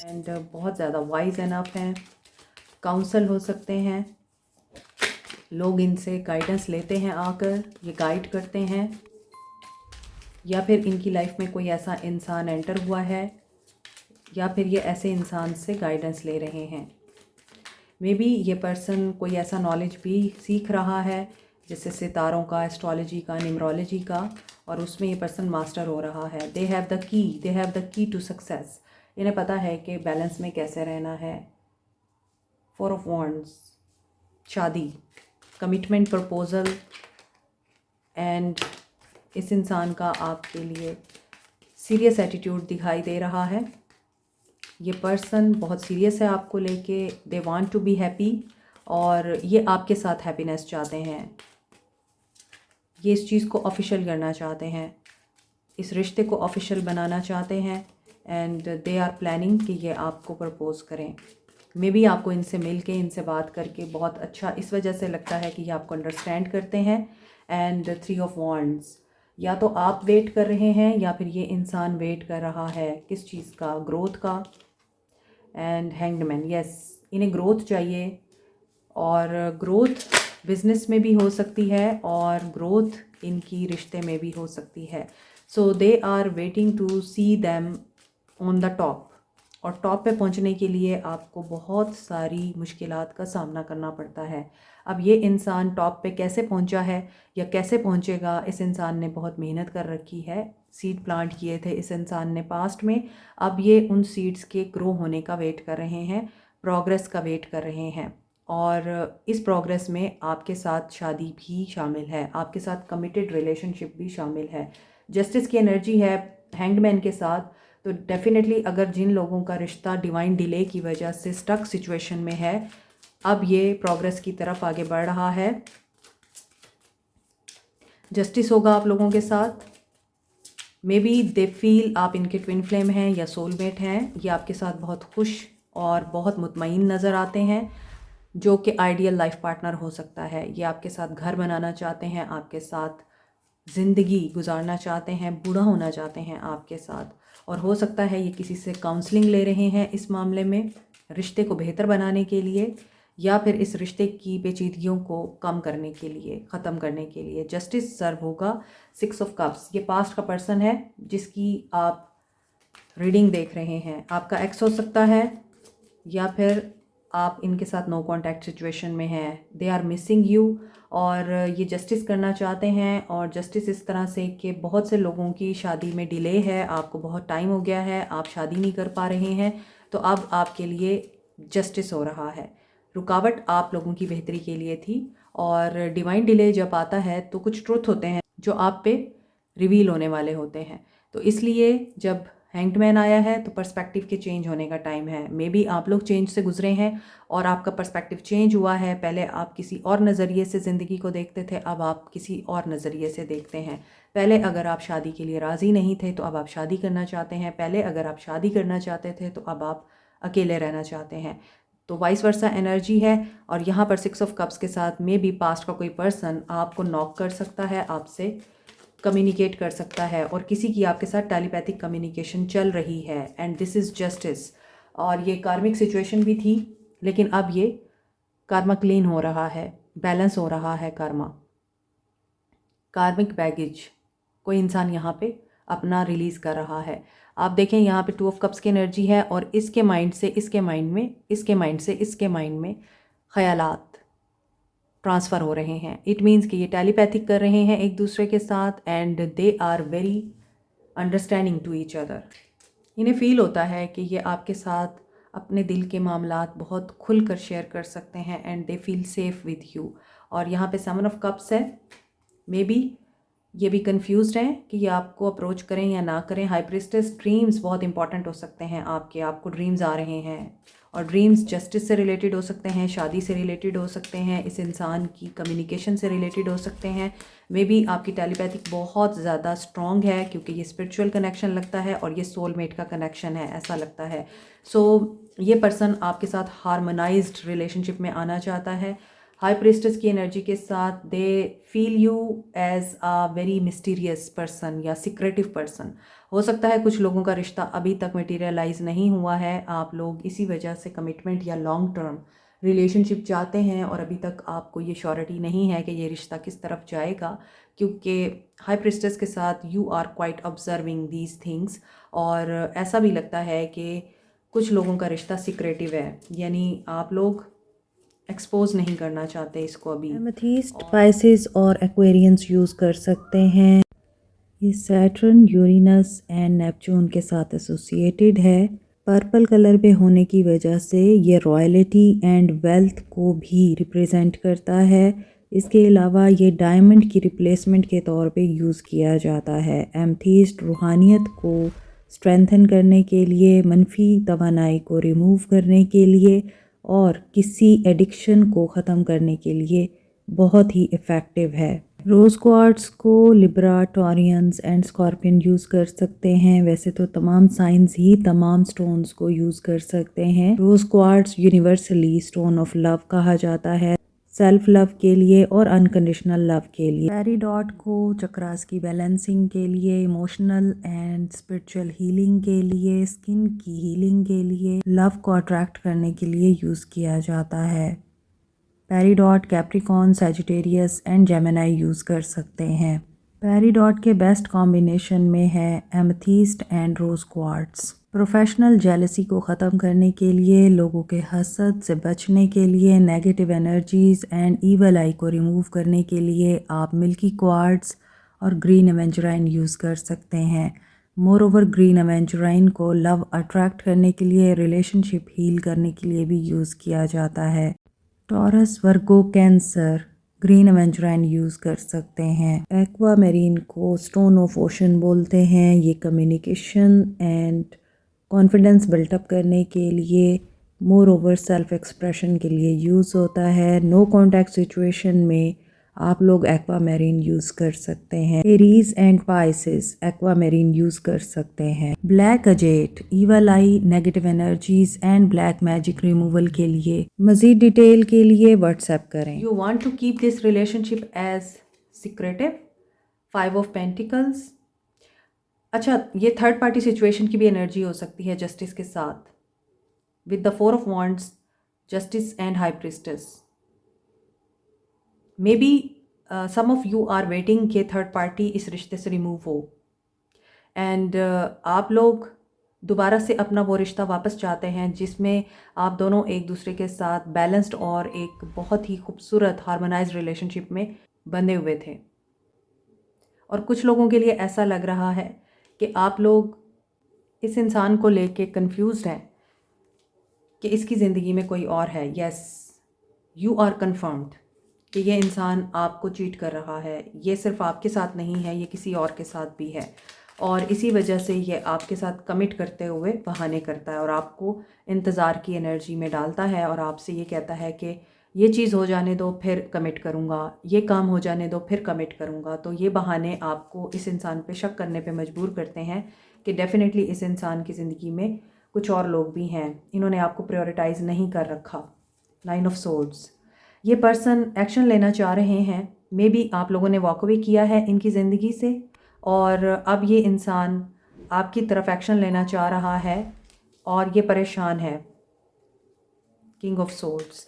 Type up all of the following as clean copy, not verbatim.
And बहुत ज़्यादा wise enough हैं, काउंसल हो सकते हैं, लोग इनसे गाइडेंस लेते हैं, आकर ये गाइड करते हैं, या फिर इनकी लाइफ में कोई ऐसा इंसान एंटर हुआ है या फिर ये ऐसे इंसान से गाइडेंस ले रहे हैं। मे बी ये पर्सन कोई ऐसा नॉलेज भी सीख रहा है जैसे सितारों का, एस्ट्रोलॉजी का, न्यूमरोलॉजी का, और उसमें ये पर्सन मास्टर हो रहा है। They have the key to success. इन्हें पता है कि बैलेंस में कैसे रहना है। 4 ऑफ वॉन्ड्स, शादी, कमिटमेंट, प्रपोजल, एंड इस इंसान का आपके लिए सीरियस एटीट्यूड दिखाई दे रहा है। ये पर्सन बहुत सीरियस है आपको लेके। They want to be happy और ये आपके साथ हैप्पीनेस चाहते हैं। ये इस चीज़ को ऑफिशियल करना चाहते हैं, इस रिश्ते को ऑफिशियल बनाना चाहते हैं, एंड दे आर प्लानिंग कि ये आपको प्रपोज करें। मे बी आपको इनसे मिल के, इनसे बात करके बहुत अच्छा इस वजह से लगता है कि ये आपको अंडरस्टैंड करते हैं। एंड 3 ऑफ वॉन्ड्स, या तो आप वेट कर रहे हैं या फिर ये इंसान वेट कर रहा है किस चीज़ का, ग्रोथ का। एंड हैंग्ड मैन, यस, इन्हें ग्रोथ चाहिए, और ग्रोथ बिजनेस में भी हो सकती है और ग्रोथ इनकी रिश्ते में भी हो सकती है। So they are waiting to see them on the top, और टॉप पे पहुंचने के लिए आपको बहुत सारी मुश्किलात का सामना करना पड़ता है। अब ये इंसान टॉप पे कैसे पहुंचा है या कैसे पहुंचेगा, इस इंसान ने बहुत मेहनत कर रखी है, सीड प्लांट किए थे इस इंसान ने पास्ट में। अब ये उन सीड्स के ग्रो होने का वेट कर रहे हैं, प्रोग्रेस का वेट कर रहे हैं, और इस प्रोग्रेस में आपके साथ शादी भी शामिल है, आपके साथ कमिटेड रिलेशनशिप भी शामिल है। जस्टिस की एनर्जी है हैंगमैन के साथ। तो डेफिनेटली अगर जिन लोगों का रिश्ता डिवाइन डिले की वजह से स्टक सिचुएशन में है, अब ये प्रोग्रेस की तरफ आगे बढ़ रहा है। जस्टिस होगा आप लोगों के साथ। मे बी दे फील आप इनके ट्विन फ्लेम हैं या सोलमेट हैं। ये आपके साथ बहुत खुश और बहुत मुतमईन नज़र आते हैं, जो कि आइडियल लाइफ पार्टनर हो सकता है। ये आपके साथ घर बनाना चाहते हैं, आपके साथ ज़िंदगी गुजारना चाहते हैं, बूढ़ा होना चाहते हैं आपके साथ, और हो सकता है ये किसी से काउंसलिंग ले रहे हैं इस मामले में रिश्ते को बेहतर बनाने के लिए, या फिर इस रिश्ते की पेचीदगियों को कम करने के लिए, ख़त्म करने के लिए। जस्टिस सर्व होगा 6 ऑफ कप्स। ये पास्ट का पर्सन है जिसकी आप रीडिंग देख रहे हैं। आपका एक्स हो सकता है या फिर आप इनके साथ नो कांटेक्ट सिचुएशन में हैं। दे आर मिसिंग यू, और ये जस्टिस करना चाहते हैं, और जस्टिस इस तरह से कि बहुत से लोगों की शादी में डिले है, आपको बहुत टाइम हो गया है, आप शादी नहीं कर पा रहे हैं, तो अब आपके लिए जस्टिस हो रहा है। रुकावट आप लोगों की बेहतरी के लिए थी, और डिवाइन डिले जब आता है तो कुछ ट्रुथ होते हैं जो आप पे रिवील होने वाले होते हैं। तो इसलिए जब हैंग्ड मैन आया है तो पर्सपेक्टिव के चेंज होने का टाइम है। मे बी आप लोग चेंज से गुजरे हैं और आपका पर्सपेक्टिव चेंज हुआ है। पहले आप किसी और नज़रिए से ज़िंदगी को देखते थे, अब आप किसी और नज़रिए से देखते हैं। पहले अगर आप शादी के लिए राज़ी नहीं थे तो अब आप शादी करना चाहते हैं। पहले अगर आप शादी करना चाहते थे तो अब आप अकेले रहना चाहते हैं। तो वाइस वर्सा एनर्जी है, और यहाँ पर 6 ऑफ कप्स के साथ में भी पास्ट का कोई पर्सन आपको नॉक कर सकता है, आपसे कम्युनिकेट कर सकता है, और किसी की आपके साथ टेलीपैथिक कम्युनिकेशन चल रही है। And this is justice. और ये कार्मिक सिचुएशन भी थी, लेकिन अब ये कार्मा क्लीन हो रहा है, बैलेंस हो रहा है कार्मा। कार्मिक बैगेज कोई इंसान यहाँ पे अपना रिलीज़ कर रहा है। आप देखें यहाँ पे 2 ऑफ कप्स की एनर्जी है, और इसके माइंड से इसके माइंड में, इसके माइंड से इसके माइंड में ख़यालात ट्रांसफ़र हो रहे हैं। इट मीन्स कि ये टेलीपैथिक कर रहे हैं एक दूसरे के साथ, and they are very understanding to each other. इन्हें फ़ील होता है कि ये आपके साथ अपने दिल के मामलात बहुत खुल कर शेयर कर सकते हैं, and they feel safe with you. और यहाँ पे 7 ऑफ कप्स है। मे बी ये भी कंफ्यूज्ड हैं कि ये आपको अप्रोच करें या ना करें। हाई प्रीस्टेस, ड्रीम्स बहुत इंपॉर्टेंट हो सकते हैं आपके, आपको ड्रीम्स आ रहे हैं, और ड्रीम्स जस्टिस से रिलेटेड हो सकते हैं, शादी से रिलेटेड हो सकते हैं, इस इंसान की कम्युनिकेशन से रिलेटेड हो सकते हैं। मे बी आपकी टेलीपैथिक बहुत ज़्यादा स्ट्रॉन्ग है, क्योंकि ये स्पिरिचुअल कनेक्शन लगता है और ये सोलमेट का कनेक्शन है, ऐसा लगता है। सो ये पर्सन आपके साथ हार्मोनाइज्ड रिलेशनशिप में आना चाहता है। हाई प्रीस्टेस की एनर्जी के साथ they feel you as a very mysterious person या सीक्रेटिव पर्सन। हो सकता है कुछ लोगों का रिश्ता अभी तक मटेरियलाइज नहीं हुआ है, आप लोग इसी वजह से कमिटमेंट या लॉन्ग टर्म रिलेशनशिप चाहते हैं और अभी तक आपको ये श्योरिटी नहीं है कि ये रिश्ता किस तरफ जाएगा, क्योंकि हाई प्रिस्टेस के साथ you are quite observing these things. और ऐसा भी लगता है कि कुछ लोगों का रिश्ता सीक्रेटिव है, यानी आप लोग एक्सपोज नहीं करना चाहते इसको अभी। एमेथीस्ट पाइसेस और एक्वेरियंस यूज़ कर सकते हैं। ये सैटर्न, यूरेनस एंड नेपच्यून के साथ एसोसिएटेड है। पर्पल कलर पे होने की वजह से ये रॉयल्टी एंड वेल्थ को भी रिप्रेजेंट करता है। इसके अलावा ये डायमंड की रिप्लेसमेंट के तौर पे यूज़ किया जाता है। एमेथीस्ट रूहानियत को स्ट्रेंथन करने के लिए, मनफी तवानाई को रिमूव करने के लिए और किसी एडिक्शन को ख़त्म करने के लिए बहुत ही इफ़ेक्टिव है। रोज़ क्वार्ट्स को Libra, Taureans and scorpion use कर सकते हैं। वैसे तो तमाम साइंस ही तमाम स्टोन्स को यूज़ कर सकते हैं। Rose quartz universally stone of love कहा जाता है, सेल्फ लव के लिए और अनकंडीशनल लव के लिए। पेरीडॉट को चक्रास की बैलेंसिंग के लिए, इमोशनल एंड स्पिरिचुअल हीलिंग के लिए, स्किन की हीलिंग के लिए, लव को अट्रैक्ट करने के लिए यूज़ किया जाता है। Peridot Capricorn, Sagittarius and Gemini use कर सकते हैं। पेरीडॉट के बेस्ट कॉम्बिनेशन में है amethyst and rose quartz. Professional jealousy को ख़त्म करने के लिए, लोगों के हसद से बचने के लिए, नेगेटिव एनर्जीज़ एंड ईवल आई को रिमूव करने के लिए आप मिल्की क्वार्ट्स और ग्रीन एवेंजराइन यूज़ कर सकते हैं। मोर ओवर ग्रीन एवेंजराइन को लव अट्रैक्ट करने के लिए, रिलेशनशिप हील करने के लिए भी यूज़ किया जाता है। टॉरस, वर्गो, कैंसर ग्रीन एवेंजराइन यूज़ कर सकते हैं। एक्वा मेरीन को स्टोन ऑफ ओशन बोलते हैं। ये कम्युनिकेशन एंड कॉन्फिडेंस बिल्टअप करने के लिए, मोर ओवर सेल्फ एक्सप्रेशन के लिए यूज़ होता है। नो कॉन्टैक्ट सिचुएशन में आप लोग एक्वा मेरीन यूज़ कर सकते हैं। Aries and Pisces aquamarine use कर सकते हैं। Black agate, evil eye, negative energies and black magic removal के लिए। मज़ीद डिटेल के लिए व्हाट्सएप करें। You want to keep this relationship as secretive, 5 of pentacles. अच्छा, ये थर्ड पार्टी सिचुएशन की भी एनर्जी हो सकती है जस्टिस के साथ, with the 4 of wands, justice and high priestess. Maybe some of you are waiting कि थर्ड पार्टी इस रिश्ते से रिमूव हो, एंड आप लोग दोबारा से अपना वो रिश्ता वापस चाहते हैं जिसमें आप दोनों एक दूसरे के साथ बैलेंस्ड और एक बहुत ही खूबसूरत हार्मोनाइज्ड रिलेशनशिप में बंधे हुए थे। और कुछ लोगों के लिए ऐसा लग रहा है कि आप लोग इस इंसान को लेके कंफ्यूज्ड हैं कि इसकी ज़िंदगी में कोई और है। यस, यू आर कन्फर्म्ड कि ये इंसान आपको चीट कर रहा है। ये सिर्फ आपके साथ नहीं है, ये किसी और के साथ भी है, और इसी वजह से ये आपके साथ कमिट करते हुए बहाने करता है और आपको इंतज़ार की एनर्जी में डालता है और आपसे ये कहता है कि ये चीज़ हो जाने दो फिर कमिट करूँगा, ये काम हो जाने दो फिर कमिट करूँगा। तो ये बहाने आपको इस इंसान पे शक करने पे मजबूर करते हैं कि डेफ़िनेटली इस इंसान की ज़िंदगी में कुछ और लोग भी हैं, इन्होंने आपको प्रायोरिटाइज़ नहीं कर रखा। 9 ऑफ सोर्ड्स, ये पर्सन एक्शन लेना चाह रहे हैं। मे बी आप लोगों ने वॉक अवे किया है इनकी ज़िंदगी से और अब ये इंसान आपकी तरफ एक्शन लेना चाह रहा है और ये परेशान है। King of swords,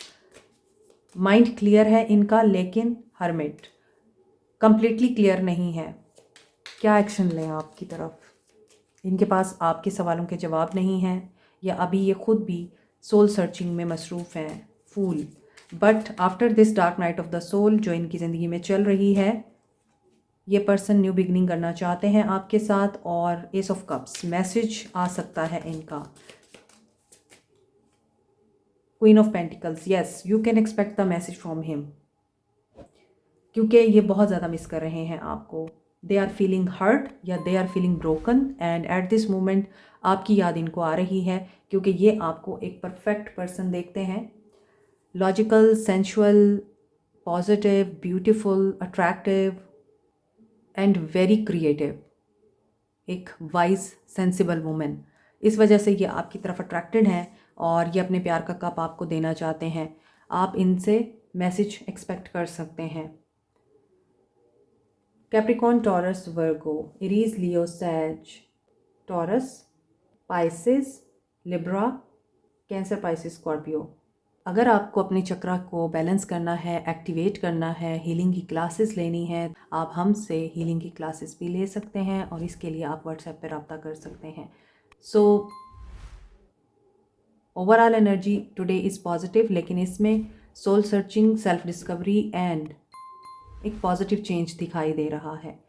mind clear है इनका, लेकिन हर्मिट कंप्लीटली क्लियर नहीं है। क्या एक्शन लें आपकी तरफ? इनके पास आपके सवालों के जवाब नहीं हैं, या अभी ये खुद भी सोल सर्चिंग में मसरूफ़ हैं। फूल, but after this dark night of the soul जो इनकी ज़िंदगी में चल रही है, ये पर्सन न्यू बिगनिंग करना चाहते हैं आपके साथ। और एस ऑफ कप्स, मैसेज आ सकता है इनका। Queen of pentacles, yes you can expect the message from him, क्योंकि ये बहुत ज़्यादा मिस कर रहे हैं आपको। दे आर फीलिंग हर्ट या they are feeling broken, and at this moment आपकी याद इनको आ रही है, क्योंकि ये आपको एक परफेक्ट पर्सन देखते हैं। Logical, sensual, positive, beautiful, attractive and very creative, एक वाइज सेंसिबल वुमेन। इस वजह से ये आपकी तरफ अट्रैक्टेड हैं और ये अपने प्यार का कप आपको देना चाहते हैं। आप इनसे मैसेज एक्सपेक्ट कर सकते हैं। Capricorn, Taurus, Virgo, Aries, Leo, Sag, Taurus, Pisces, Libra, Cancer, Pisces, Scorpio. अगर आपको अपने चक्रा को बैलेंस करना है, एक्टिवेट करना है, हीलिंग की क्लासेस लेनी है, आप हमसे हीलिंग की क्लासेस भी ले सकते हैं और इसके लिए आप व्हाट्सएप पर रब्ता कर सकते हैं। So overall energy today is positive, लेकिन इसमें soul searching, self discovery and एक पॉजिटिव चेंज दिखाई दे रहा है।